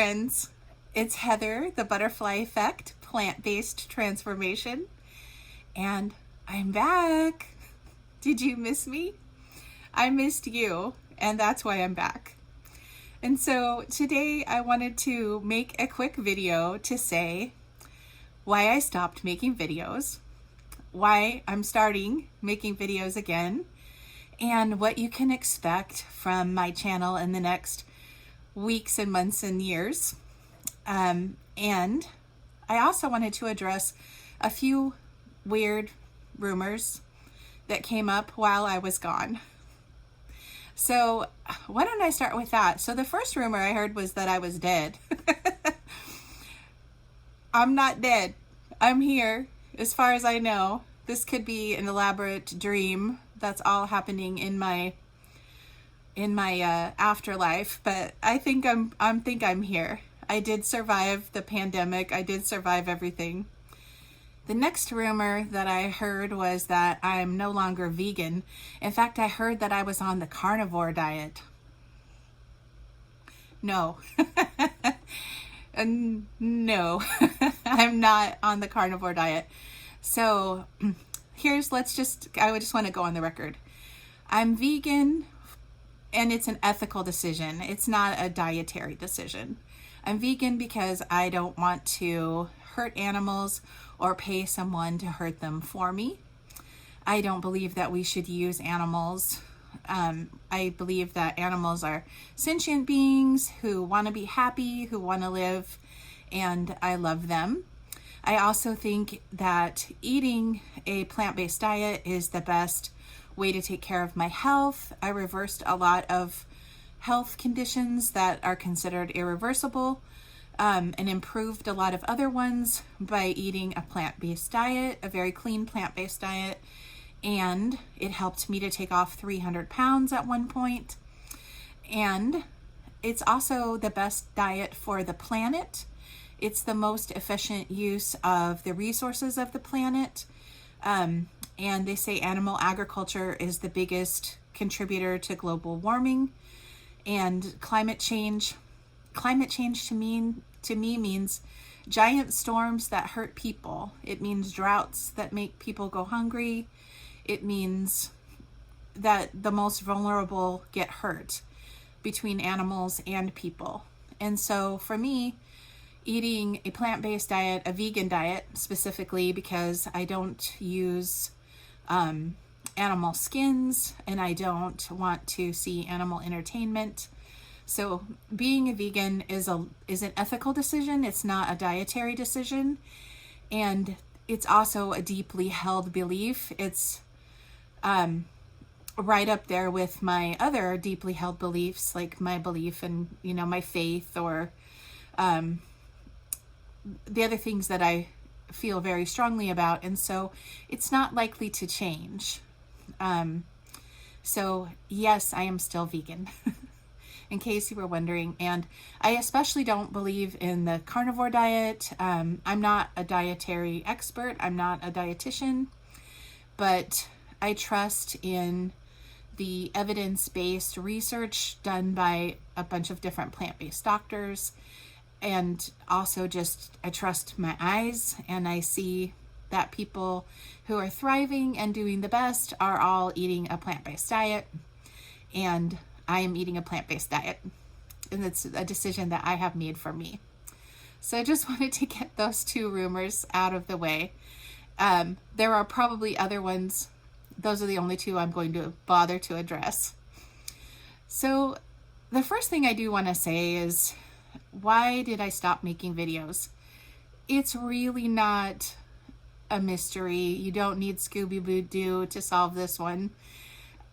friends. It's Heather, the Butterfly Effect, plant-based transformation, and I'm back. Did you miss me? I missed you, and that's why I'm back. And so today I wanted to make a quick video to say why I stopped making videos, why I'm starting making videos again, and what you can expect from my channel in the next weeks and months and years. And I also wanted to address a few weird rumors that came up while I was gone. So why don't I start with that? So the first rumor I heard was that I was dead. I'm not dead. I'm here. As far as I know, this could be an elaborate dream that's all happening in my afterlife, but I think I'm here. I did survive the pandemic. I did survive everything. The next rumor that I heard was that I'm no longer vegan. In fact, I heard that I was on the carnivore diet. No. No, I'm not on the carnivore diet. So I just want to go on the record. I'm vegan, and it's an ethical decision. It's not a dietary decision. I'm vegan because I don't want to hurt animals or pay someone to hurt them for me. I don't believe that we should use animals. I believe that animals are sentient beings who want to be happy, who want to live, and I love them. I also think that eating a plant-based diet is the best way to take care of my health. I reversed a lot of health conditions that are considered irreversible, and improved a lot of other ones by eating a plant-based diet, a very clean plant-based diet, and it helped me to take off 300 pounds at one point. And it's also the best diet for the planet. It's the most efficient use of the resources of the planet. And they say animal agriculture is the biggest contributor to global warming and climate change. Climate change to me means giant storms that hurt people. It means droughts that make people go hungry. It means that the most vulnerable get hurt between animals and people. And so for me, eating a plant-based diet, a vegan diet specifically, because I don't use animal skins and I don't want to see animal entertainment. So being a vegan is an ethical decision. It's not a dietary decision. And it's also a deeply held belief. It's right up there with my other deeply held beliefs, like my belief in, my faith, or the other things that I feel very strongly about. And so it's not likely to change. So yes, I am still vegan, in case you were wondering. And I especially don't believe in the carnivore diet. I'm not a dietary expert. I'm not a dietitian, but I trust in the evidence-based research done by a bunch of different plant-based doctors. And also I trust my eyes, and I see that people who are thriving and doing the best are all eating a plant-based diet, and I am eating a plant-based diet. And it's a decision that I have made for me. So I just wanted to get those two rumors out of the way. There are probably other ones. Those are the only two I'm going to bother to address. So the first thing I do want to say is, why did I stop making videos? It's really not a mystery. You don't need Scooby-Doo to solve this one.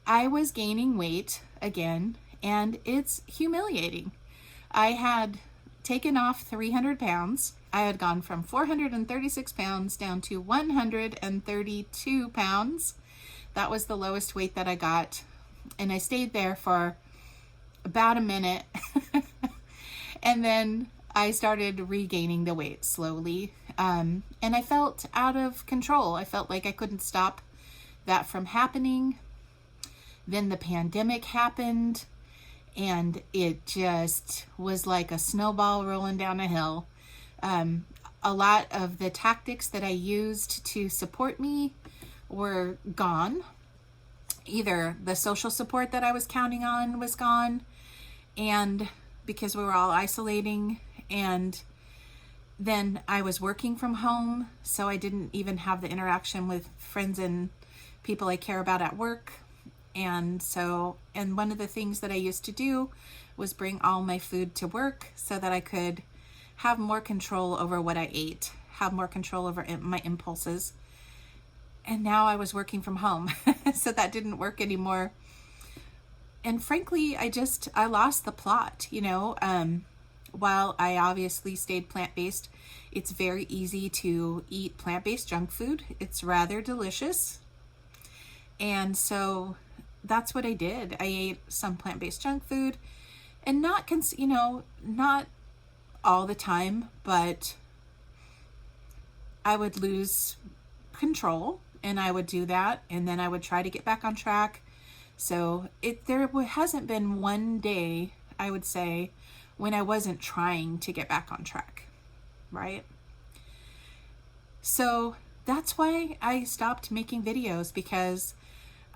I was gaining weight again, and it's humiliating. I had taken off 300 pounds. I had gone from 436 pounds down to 132 pounds. That was the lowest weight that I got. And I stayed there for about a minute. And then I started regaining the weight slowly. And I felt out of control. I felt like I couldn't stop that from happening. Then the pandemic happened. and it just was like a snowball rolling down a hill. A lot of the tactics that I used to support me were gone. Either the social support that I was counting on was gone, and because we were all isolating, and then I was working from home, so I didn't even have the interaction with friends and people I care about at work. And one of the things that I used to do was bring all my food to work so that I could have more control over what I ate, have more control over my impulses. And now I was working from home, so that didn't work anymore. And frankly, I lost the plot, While I obviously stayed plant-based, it's very easy to eat plant-based junk food. It's rather delicious. And so that's what I did. I ate some plant-based junk food, and not all the time, but I would lose control, and I would do that, and then I would try to get back on track. So there hasn't been one day, I would say, when I wasn't trying to get back on track, right? So that's why I stopped making videos, because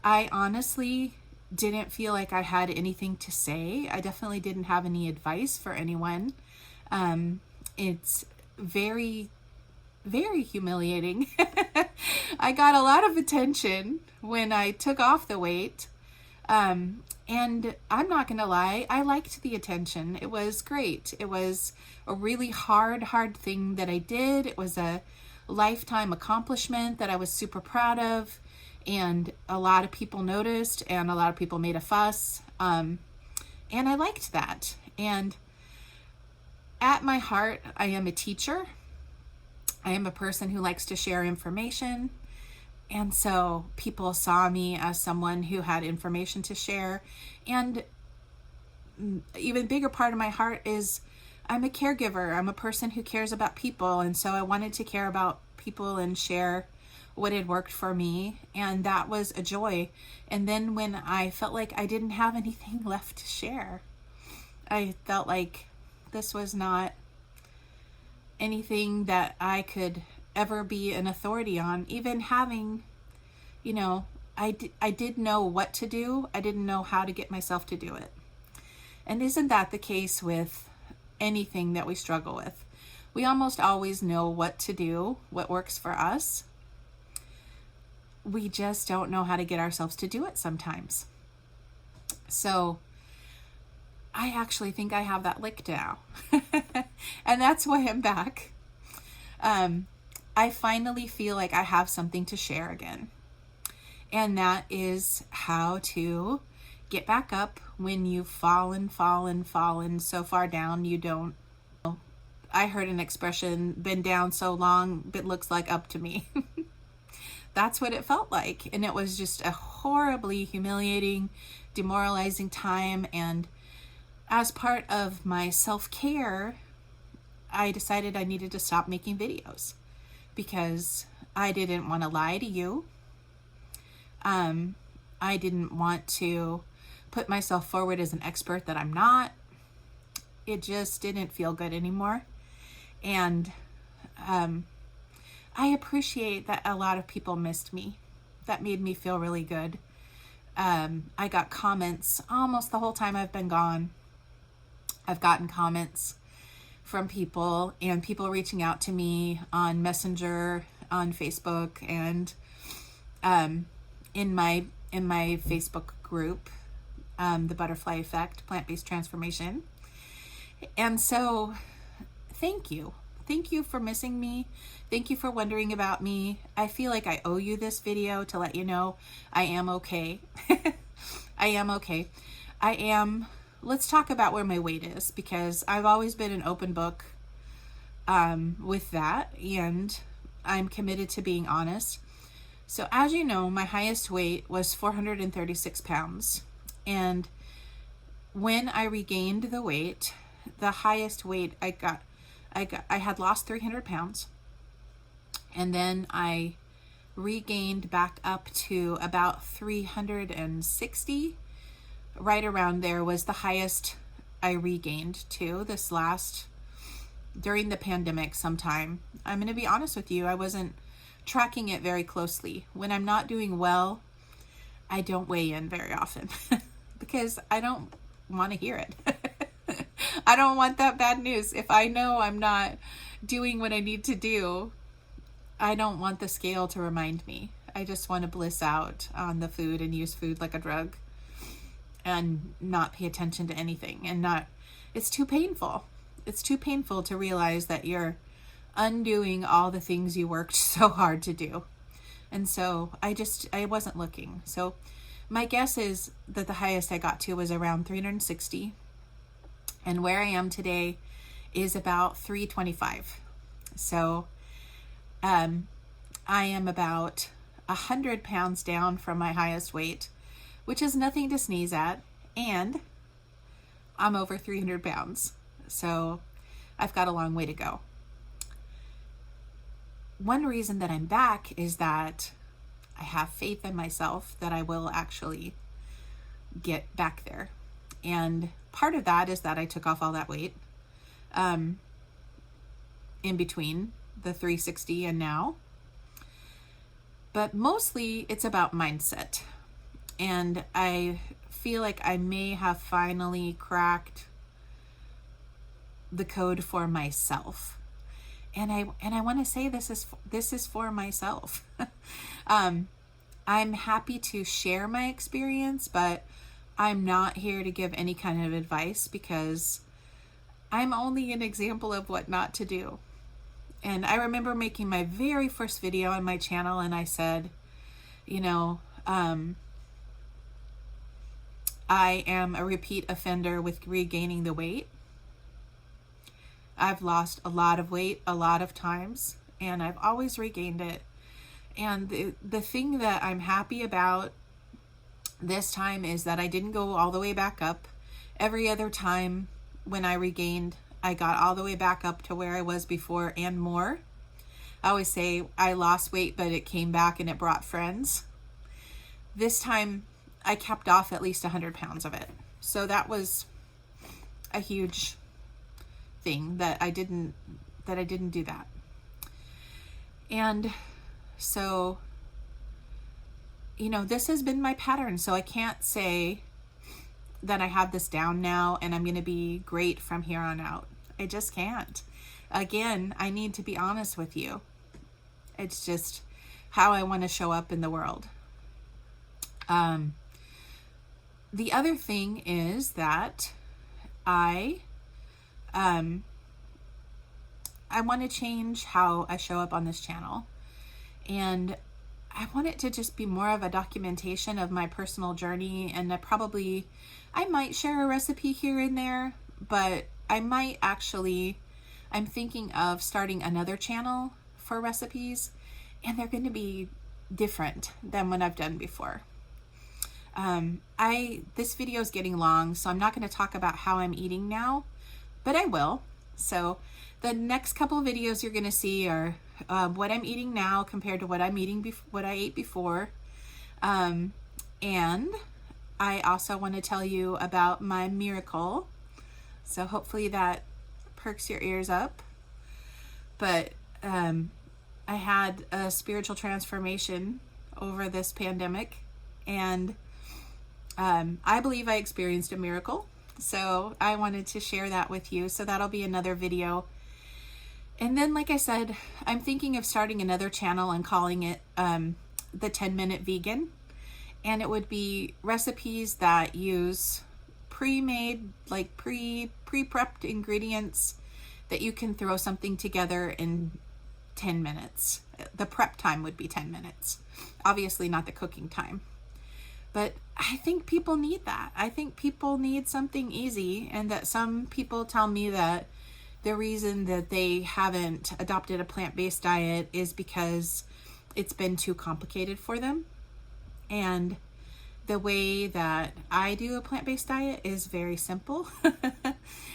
I honestly didn't feel like I had anything to say. I definitely didn't have any advice for anyone. It's very, very humiliating. I got a lot of attention when I took off the weight. And I'm not going to lie, I liked the attention. It was great. It was a really hard thing that I did. It was a lifetime accomplishment that I was super proud of. And a lot of people noticed, and a lot of people made a fuss. And I liked that. And at my heart, I am a teacher. I am a person who likes to share information. And so people saw me as someone who had information to share. And even bigger part of my heart is I'm a caregiver. I'm a person who cares about people. And so I wanted to care about people and share what had worked for me. And that was a joy. And then when I felt like I didn't have anything left to share, I felt like this was not anything that I could ever be an authority on. Even having, I did know what to do. I didn't know how to get myself to do it. And isn't that the case with anything that we struggle with? We almost always know what to do, what works for us. We just don't know how to get ourselves to do it sometimes. So I actually think I have that licked now. And that's why I'm back. I finally feel like I have something to share again. And that is how to get back up when you've fallen so far down you don't. I heard an expression, been down so long, it looks like up to me. That's what it felt like. And it was just a horribly humiliating, demoralizing time. And as part of my self-care, I decided I needed to stop making videos because I didn't want to lie to you. I didn't want to put myself forward as an expert that I'm not. It just didn't feel good anymore. And I appreciate that a lot of people missed me. That made me feel really good. I got comments almost the whole time I've been gone. I've gotten comments from people, and people reaching out to me on Messenger, on Facebook, and in my Facebook group, The Butterfly Effect, Plant-Based Transformation. And so thank you. Thank you for missing me. Thank you for wondering about me. I feel like I owe you this video to let you know I am okay. I am okay. Let's talk about where my weight is, because I've always been an open book with that, and I'm committed to being honest. So as you know, my highest weight was 436 pounds. And when I regained the weight, the highest weight I had lost 300 pounds. And then I regained back up to about 360 right around there was the highest I regained to during the pandemic sometime. I'm going to be honest with you, I wasn't tracking it very closely. When I'm not doing well, I don't weigh in very often because I don't want to hear it. I don't want that bad news. If I know I'm not doing what I need to do, I don't want the scale to remind me. I just want to bliss out on the food and use food like a drug and not pay attention to anything it's too painful. It's too painful to realize that you're undoing all the things you worked so hard to do. And so I wasn't looking. So my guess is that the highest I got to was around 360. And where I am today is about 325. So I am about 100 pounds down from my highest weight, which is nothing to sneeze at. And I'm over 300 pounds. So I've got a long way to go. One reason that I'm back is that I have faith in myself that I will actually get back there. And part of that is that I took off all that weight in between the 360 and now. But mostly it's about mindset. And I feel like I may have finally cracked the code for myself. And I want to say this is for myself. I'm happy to share my experience, but I'm not here to give any kind of advice because I'm only an example of what not to do. And I remember making my very first video on my channel and I said, I am a repeat offender with regaining the weight. I've lost a lot of weight a lot of times and I've always regained it. And the thing that I'm happy about this time is that I didn't go all the way back up. Every other time when I regained, I got all the way back up to where I was before and more. I always say I lost weight, but it came back and it brought friends. This time I kept off at least 100 pounds of it. So that was a huge thing that I didn't do that. And so, this has been my pattern. So I can't say that I have this down now and I'm going to be great from here on out. I just can't. Again, I need to be honest with you. It's just how I want to show up in the world. The other thing is that I want to change how I show up on this channel. And I want it to just be more of a documentation of my personal journey. And I might share a recipe here and there, but I'm thinking of starting another channel for recipes, and they're going to be different than what I've done before. This video is getting long, so I'm not going to talk about how I'm eating now, but I will. So the next couple of videos you're going to see are what I'm eating now compared to what I'm eating what I ate before. And I also want to tell you about my miracle. So hopefully that perks your ears up. But I had a spiritual transformation over this pandemic, and I believe I experienced a miracle. So I wanted to share that with you. So that'll be another video. And then, like I said, I'm thinking of starting another channel and calling it the 10-Minute Vegan. And it would be recipes that use pre-made, like pre-prepped ingredients that you can throw something together in 10 minutes. The prep time would be 10 minutes. Obviously not the cooking time. But I think people need that. I think people need something easy, and that some people tell me that the reason that they haven't adopted a plant-based diet is because it's been too complicated for them. And the way that I do a plant-based diet is very simple.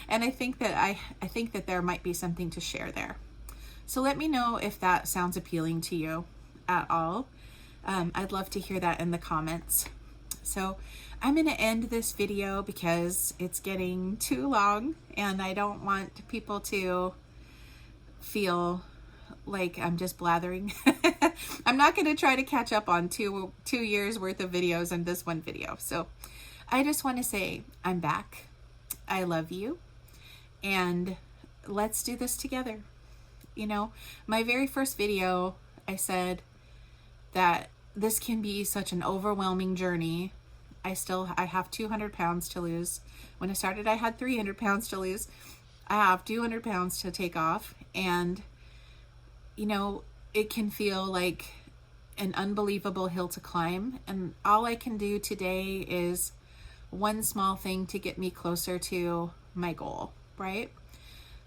And I think that there might be something to share there. So let me know if that sounds appealing to you at all. I'd love to hear that in the comments. So I'm going to end this video because it's getting too long and I don't want people to feel like I'm just blathering. I'm not going to try to catch up on two years worth of videos in this one video. So I just want to say I'm back. I love you. And let's do this together. You know, my very first video, I said that this can be such an overwhelming journey. I have 200 pounds to lose. When I started, I had 300 pounds to lose. I have 200 pounds to take off. And, you know, it can feel like an unbelievable hill to climb. And all I can do today is one small thing to get me closer to my goal, right?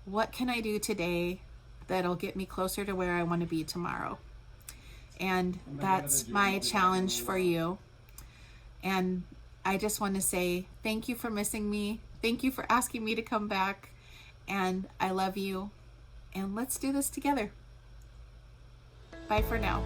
What can I do today that'll get me closer to where I want to be tomorrow? And that's my challenge for you. And I just want to say thank you for missing me. Thank you for asking me to come back. And I love you. And let's do this together. Bye for now.